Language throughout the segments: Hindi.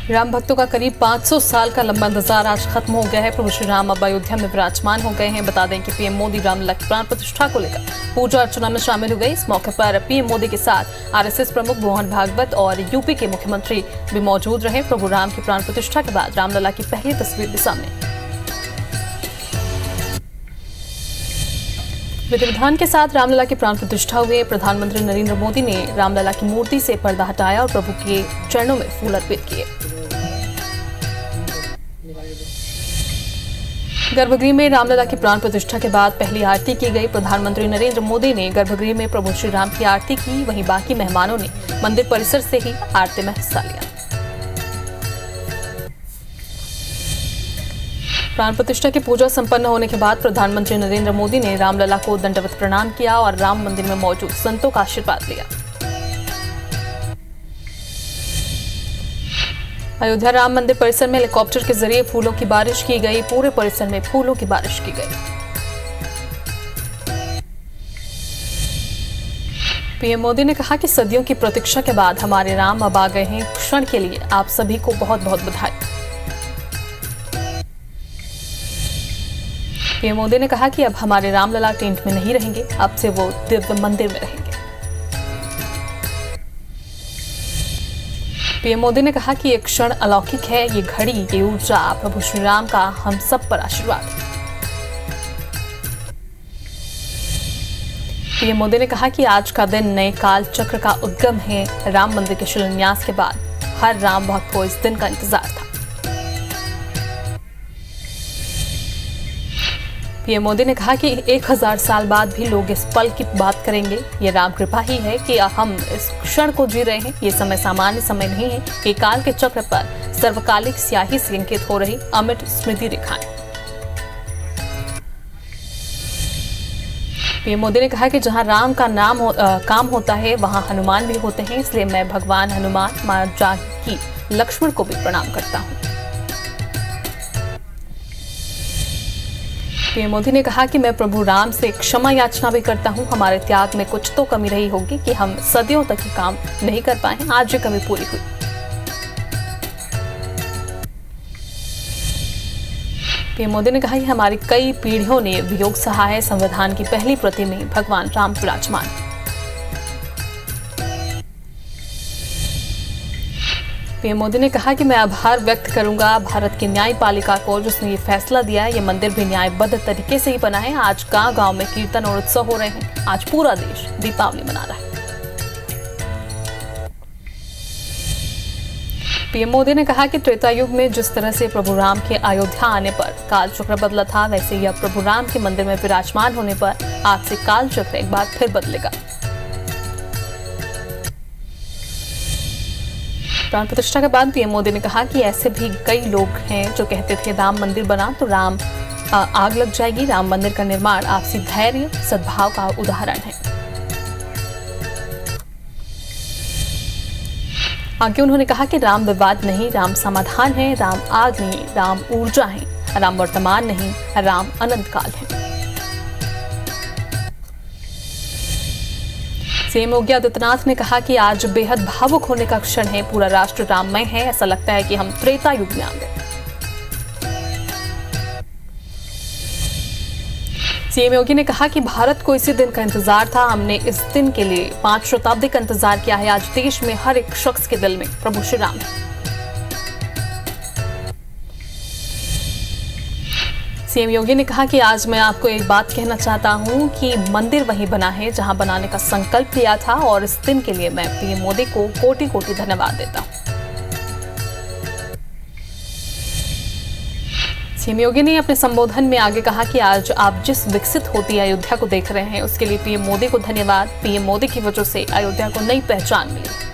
राम भक्तों का करीब 500 साल का लंबा इंतजार आज खत्म हो गया है। प्रभु श्री राम अब अयोध्या में विराजमान हो गए हैं। बता दें कि पीएम मोदी रामलला की प्राण प्रतिष्ठा को लेकर पूजा अर्चना में शामिल हो गए। इस मौके पर पीएम मोदी के साथ आरएसएस प्रमुख मोहन भागवत और यूपी के मुख्यमंत्री भी मौजूद रहे। प्रभु राम की प्राण प्रतिष्ठा के बाद रामलला की पहली तस्वीर भी सामने। विधि विधान के साथ रामलला की प्राण प्रतिष्ठा हुई। प्रधानमंत्री नरेंद्र मोदी ने रामलला की मूर्ति से पर्दा हटाया और प्रभु के चरणों में फूल अर्पित किए। गर्भगृह में रामलला की प्राण प्रतिष्ठा के बाद पहली आरती की गई। प्रधानमंत्री नरेंद्र मोदी ने गर्भगृह में प्रभु श्री राम की आरती की। वहीं बाकी मेहमानों ने मंदिर परिसर से ही आरती में हिस्सा लिया। प्राण प्रतिष्ठा की पूजा संपन्न होने के बाद प्रधानमंत्री नरेंद्र मोदी ने रामलला को दंडवत प्रणाम किया और राम मंदिर में मौजूद संतों का आशीर्वाद लिया। अयोध्या राम मंदिर परिसर में हेलीकॉप्टर के जरिए फूलों की बारिश की गई। पूरे परिसर में फूलों की बारिश की गई। पीएम मोदी ने कहा कि सदियों की प्रतीक्षा के बाद हमारे राम अब आ गए हैं। क्षण के लिए आप सभी को बहुत बहुत बधाई। पीएम मोदी ने कहा कि अब हमारे रामलला टेंट में नहीं रहेंगे, अब से वो दिव्य मंदिर में रहेंगे। पीएम मोदी ने कहा कि ये क्षण अलौकिक है, ये घड़ी, ये ऊर्जा प्रभु श्री राम का हम सब पर आशीर्वाद है। पीएम मोदी ने कहा कि आज का दिन नए काल चक्र का उद्गम है। राम मंदिर के शिलान्यास के बाद हर राम भक्त को इस दिन का इंतजार था। पीएम मोदी ने कहा कि 1000 साल बाद भी लोग इस पल की बात करेंगे। ये राम कृपा ही है कि हम इस क्षण को जी रहे हैं। ये समय सामान्य समय नहीं है। ये काल के चक्र पर सर्वकालिक स्याही से अंकित हो रही अमिट स्मृति रेखाएं। पीएम मोदी ने कहा कि जहां राम का काम होता है वहां हनुमान भी होते हैं। इसलिए मैं भगवान हनुमान, मां जानकी, लक्ष्मण को भी प्रणाम करता हूं। पीएम मोदी ने कहा कि मैं प्रभु राम से क्षमा याचना भी करता हूं। हमारे त्याग में कुछ तो कमी रही होगी कि हम सदियों तक ही काम नहीं कर पाए। आज ये कमी पूरी हुई। पीएम मोदी ने कहा कि हमारी कई पीढ़ियों ने वियोग सहा है। संविधान की पहली प्रति में भगवान राम विराजमान। पीएम मोदी ने कहा कि मैं आभार व्यक्त करूंगा भारत की न्यायपालिका को जिसने ये फैसला दिया है। ये मंदिर भी न्यायबद्ध तरीके से ही बना है। आज गांव-गांव में कीर्तन और उत्सव हो रहे हैं। आज पूरा देश दीपावली मना रहा है। पीएम मोदी ने कहा कि त्रेता युग में जिस तरह से प्रभु राम के अयोध्या आने पर काल चक्र बदला था, वैसे ही अब प्रभु राम के मंदिर में विराजमान होने पर आज से काल चक्र एक बार फिर बदलेगा। प्राण प्रतिष्ठा के बाद पीएम मोदी ने कहा कि ऐसे भी कई लोग हैं जो कहते थे राम मंदिर बना तो राम आग लग जाएगी। राम मंदिर का निर्माण आपसी धैर्य, सद्भाव का उदाहरण है। आगे उन्होंने कहा कि राम विवाद नहीं, राम समाधान है। राम आग नहीं, राम ऊर्जा है। राम वर्तमान नहीं, राम अनंत काल है। सीएम योगी आदित्यनाथ ने कहा कि आज बेहद भावुक होने का क्षण है। पूरा राष्ट्र राममय है। ऐसा लगता है कि हम त्रेता युग में आ गए। सीएम योगी ने कहा कि भारत को इसी दिन का इंतजार था। हमने इस दिन के लिए 5 शताब्दी का इंतजार किया है। आज देश में हर एक शख्स के दिल में प्रभु श्री राम है। सीएम योगी ने कहा कि आज मैं आपको एक बात कहना चाहता हूं कि मंदिर वहीं बना है जहां बनाने का संकल्प लिया था और इस दिन के लिए मैं पीएम मोदी को कोटि कोटि धन्यवाद देता हूं। सीएम योगी ने अपने संबोधन में आगे कहा कि आज आप जिस विकसित होती अयोध्या को देख रहे हैं उसके लिए पीएम मोदी को धन्यवाद। पीएम मोदी की वजह से अयोध्या को नई पहचान मिली।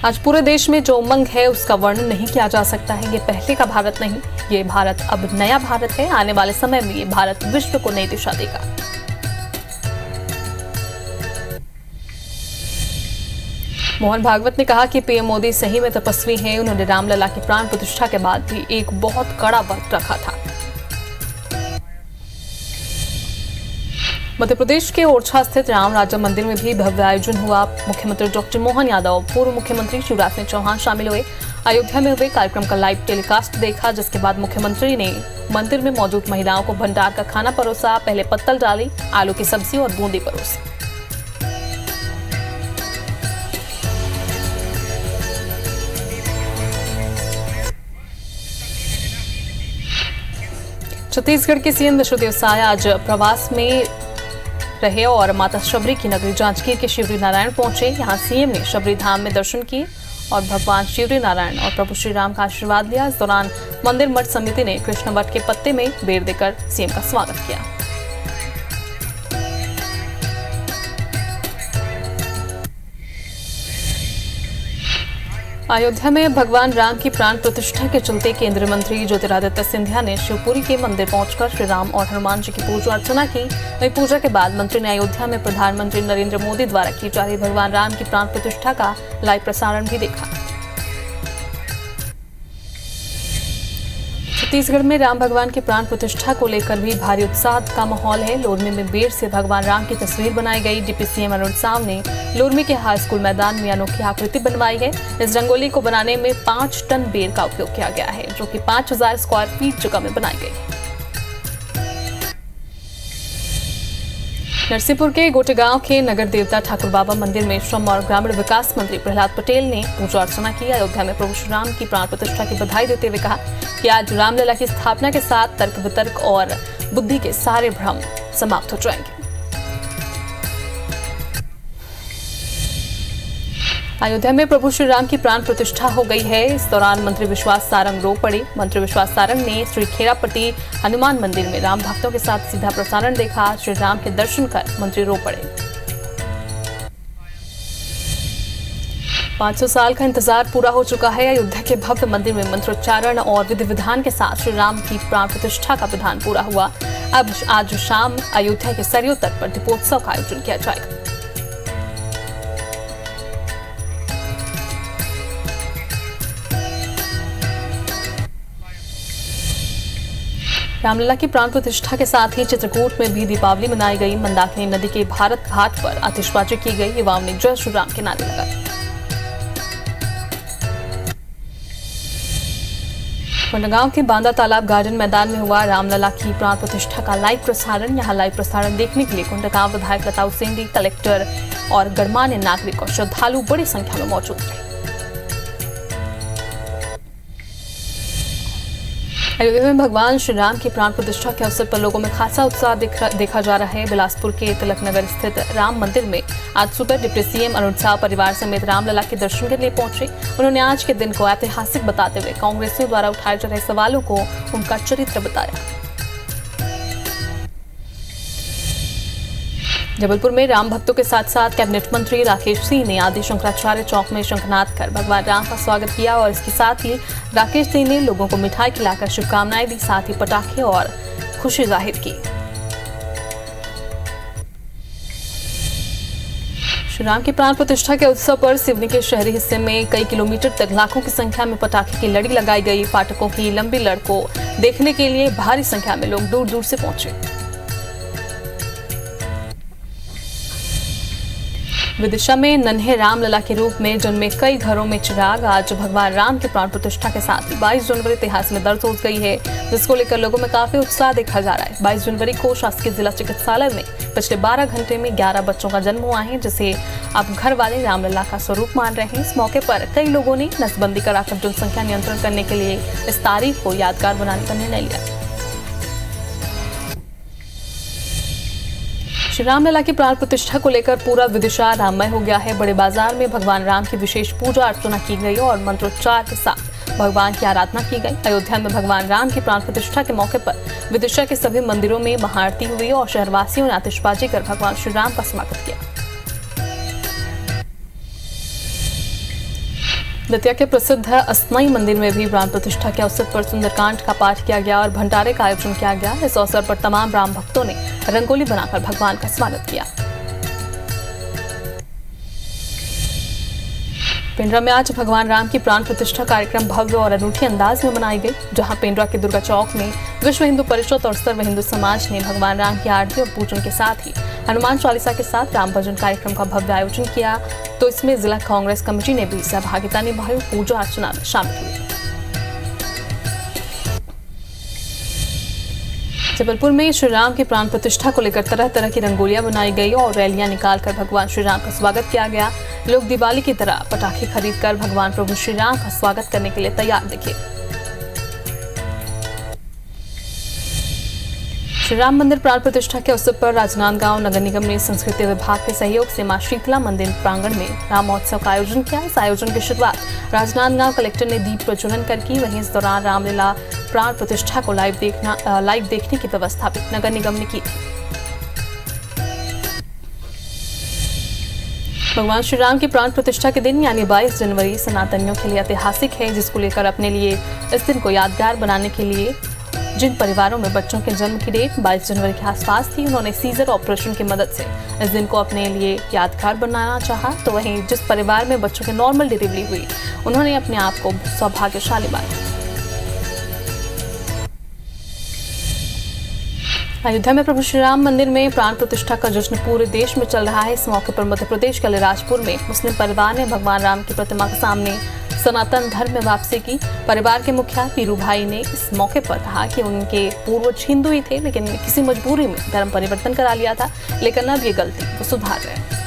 आज पूरे देश में जो उमंग है उसका वर्णन नहीं किया जा सकता है। ये पहले का भारत नहीं, ये भारत अब नया भारत है। आने वाले समय में ये भारत विश्व को नई दिशा देगा। मोहन भागवत ने कहा कि पीएम मोदी सही में तपस्वी हैं। उन्होंने रामलला की प्राण प्रतिष्ठा के बाद भी एक बहुत कड़ा वक्त रखा था। मध्य प्रदेश के ओरछा स्थित राम राजा मंदिर में भी भव्य आयोजन हुआ। मुख्यमंत्री डॉक्टर मोहन यादव, पूर्व मुख्यमंत्री शिवराज सिंह चौहान शामिल हुए। अयोध्या में हुए कार्यक्रम का लाइव टेलीकास्ट देखा, जिसके बाद मुख्यमंत्री ने मंदिर में मौजूद महिलाओं को भंडार का खाना परोसा। पहले पत्तल डाली, आलू की सब्जी और बूंदी परोसी। छत्तीसगढ़ के सीएम विष्णुदेव साय आज प्रवास में रहे और माता शबरी की नगरी जांजगीर के शिवरी नारायण पहुंचे। यहां सीएम ने शबरी धाम में दर्शन किए और भगवान शिवरी नारायण और प्रभु श्री राम का आशीर्वाद लिया। इस दौरान मंदिर मठ समिति ने कृष्ण वट के पत्ते में बेर देकर सीएम का स्वागत किया। अयोध्या में भगवान राम की प्राण प्रतिष्ठा के चलते केंद्रीय मंत्री ज्योतिरादित्य सिंधिया ने शिवपुरी के मंदिर पहुंचकर श्री राम और हनुमान जी की पूजा अर्चना की। वहीं पूजा के बाद मंत्री ने अयोध्या में प्रधानमंत्री नरेंद्र मोदी द्वारा की जा रही भगवान राम की प्राण प्रतिष्ठा का लाइव प्रसारण भी देखा। छत्तीसगढ़ में राम भगवान की प्राण प्रतिष्ठा को लेकर भी भारी उत्साह का माहौल है। लोरमी में बेर से भगवान राम की तस्वीर बनाई गई। डिप्टी सीएम अरुण साव ने लोरमी के हाई स्कूल मैदान में अनोखी आकृति बनवाई है। इस रंगोली को बनाने में 5 टन बेर का उपयोग किया गया है, जो कि 5000 स्क्वायर फीट जगह में बनाई गई। नरसिंहपुर के गोटेगांव के नगर देवता ठाकुर बाबा मंदिर में श्रम और ग्रामीण विकास मंत्री प्रहलाद पटेल ने पूजा अर्चना की। अयोध्या में प्रभु श्री राम की प्राण प्रतिष्ठा की बधाई देते हुए कहा कि आज रामलला की स्थापना के साथ तर्क वितर्क और बुद्धि के सारे भ्रम समाप्त हो जाएंगे। अयोध्या में प्रभु श्री राम की प्राण प्रतिष्ठा हो गई है। इस दौरान मंत्री विश्वास सारंग रो पड़े। मंत्री विश्वास सारंग ने श्री खेरापट्टी हनुमान मंदिर में राम भक्तों के साथ सीधा प्रसारण देखा। श्री राम के दर्शन कर मंत्री रो पड़े। 500 साल का इंतजार पूरा हो चुका है। अयोध्या के भव्य मंदिर में मंत्रोच्चारण और विधि विधान के साथ श्री राम की प्राण प्रतिष्ठा का विधान पूरा हुआ। अब आज शाम अयोध्या के सरयू तट पर दीपोत्सव का आयोजन किया जाएगा। रामलला की प्राण प्रतिष्ठा के साथ ही चित्रकूट में भी दीपावली मनाई गई। मंदाकिनी नदी के भारत घाट पर आतिशबाजी की गई। युवाओं ने जय श्री राम के नारे लगाए। कोंडागांव के बांदा तालाब गार्डन मैदान में हुआ रामलला की प्राण प्रतिष्ठा का लाइव प्रसारण। यहां लाइव प्रसारण देखने के लिए कोंडागांव विधायक लता उसेंडी, कलेक्टर और गणमान्य नागरिक और श्रद्धालु बड़ी संख्या में मौजूद थे। अयोध्या में भगवान श्री राम की प्राण प्रतिष्ठा के अवसर पर लोगों में खासा उत्साह देखा जा रहा है। बिलासपुर के तिलक नगर स्थित राम मंदिर में आज सुबह डिप्टी सीएम अरुण साव परिवार समेत रामलला के दर्शन के लिए पहुंचे। उन्होंने आज के दिन को ऐतिहासिक बताते हुए कांग्रेसियों द्वारा उठाए जा रहे सवालों को उनका चरित्र बताया। जबलपुर में राम भक्तों के साथ साथ कैबिनेट मंत्री राकेश सिंह ने आदि शंकराचार्य चौक में शंखनाद कर भगवान राम का स्वागत किया और इसके साथ ही राकेश सिंह ने लोगों को मिठाई खिलाकर शुभकामनाएं दी, साथ ही पटाखे और खुशी जाहिर की। श्री राम की प्राण प्रतिष्ठा के उत्सव पर सिवनी के शहरी हिस्से में कई किलोमीटर तक लाखों की संख्या में पटाखे की लड़ी लगाई गई। फाटकों की लंबी लड़ को देखने के लिए भारी संख्या में लोग दूर दूर से पहुंचे। विदिशा में नन्हे रामलला के रूप में जन्मे कई घरों में चिराग। आज भगवान राम की प्राण प्रतिष्ठा के साथ ही 22 जनवरी इतिहास में दर्ज हो गई है, जिसको लेकर लोगों में काफी उत्साह देखा जा रहा है। 22 जनवरी को शासकीय जिला चिकित्सालय में पिछले 12 घंटे में 11 बच्चों का जन्म हुआ है, जिसे अब घर वाले रामलला का स्वरूप मान रहे हैं। इस मौके पर कई लोगों ने नसबंदी कराकर जनसंख्या नियंत्रण करने के लिए इस तारीख को यादगार बनाने का निर्णय लिया। श्री रामलला की प्राण प्रतिष्ठा को लेकर पूरा विदिशा राममय हो गया है। बड़े बाजार में भगवान राम की विशेष पूजा अर्चना की गई और मंत्रोच्चार के साथ भगवान की आराधना की गई। अयोध्या में भगवान राम की प्राण प्रतिष्ठा के मौके पर विदिशा के सभी मंदिरों में महाआरती हुई और शहरवासियों ने आतिशबाजी कर भगवान श्री राम का स्वागत किया। दतिया के प्रसिद्ध असनई मंदिर में भी प्राण प्रतिष्ठा के अवसर पर सुंदरकांड का पाठ किया गया और भंडारे का आयोजन किया गया। इस अवसर पर तमाम राम भक्तों ने रंगोली बनाकर भगवान का स्वागत किया। पेंड्रा में आज भगवान राम की प्राण प्रतिष्ठा कार्यक्रम भव्य और अनूठे अंदाज में मनाई गई, जहां पेंड्रा के दुर्गा चौक में विश्व हिंदू परिषद और सर्व हिंदू समाज ने भगवान राम की आरती और पूजन के साथ ही हनुमान चालीसा के साथ राम भजन कार्यक्रम का भव्य आयोजन किया। तो इसमें जिला कांग्रेस कमेटी ने भी सहभागिता निभाई, पूजा अर्चना में शामिल हुई। जबलपुर में श्री राम की प्राण प्रतिष्ठा को लेकर तरह तरह की रंगोलियां बनाई गई और रैलियां निकालकर भगवान श्री राम का स्वागत किया गया। लोग दिवाली की तरह पटाखे खरीदकर भगवान प्रभु श्री राम का स्वागत करने के लिए तैयार दिखे। श्री राम मंदिर प्राण प्रतिष्ठा के अवसर पर राजनांदगांव नगर निगम ने संस्कृति विभाग के सहयोग से मां शीतला मंदिर प्रांगण में राम महोत्सव का आयोजन किया। इस आयोजन की शुरुआत राजनांदगांव कलेक्टर ने दीप प्रज्वलन कर की। वहीं इस दौरान रामलीला प्राण प्रतिष्ठा को लाइव देखने की व्यवस्था भी नगर निगम ने की। भगवान श्री राम की प्राण प्रतिष्ठा के दिन यानी 22 जनवरी सनातनियों के लिए ऐतिहासिक है, जिसको लेकर अपने लिए इस दिन को यादगार बनाने के लिए जिन परिवारों में बच्चों के जन्म की डेट 22 जनवरी के आसपास थी, उन्होंने सीजर ऑपरेशन की मदद से इस दिन को अपने लिए यादगार बनाना चाहा। तो वहीं जिस परिवार में बच्चों की नॉर्मल डिलीवरी हुई, उन्होंने अपने आप को सौभाग्यशाली माना। अयोध्या में प्रभु श्री राम मंदिर में प्राण प्रतिष्ठा का जश्न पूरे देश में चल रहा है। इस मौके पर मध्य प्रदेश के अलीराजपुर में मुस्लिम परिवार ने भगवान राम की प्रतिमा के सामने सनातन धर्म में वापसी की। परिवार के मुखिया पीरू भाई ने इस मौके पर कहा कि उनके पूर्वज हिंदू ही थे, लेकिन किसी मजबूरी में धर्म परिवर्तन करा लिया था, लेकिन अब ये गलती वो सुधार रहे हैं।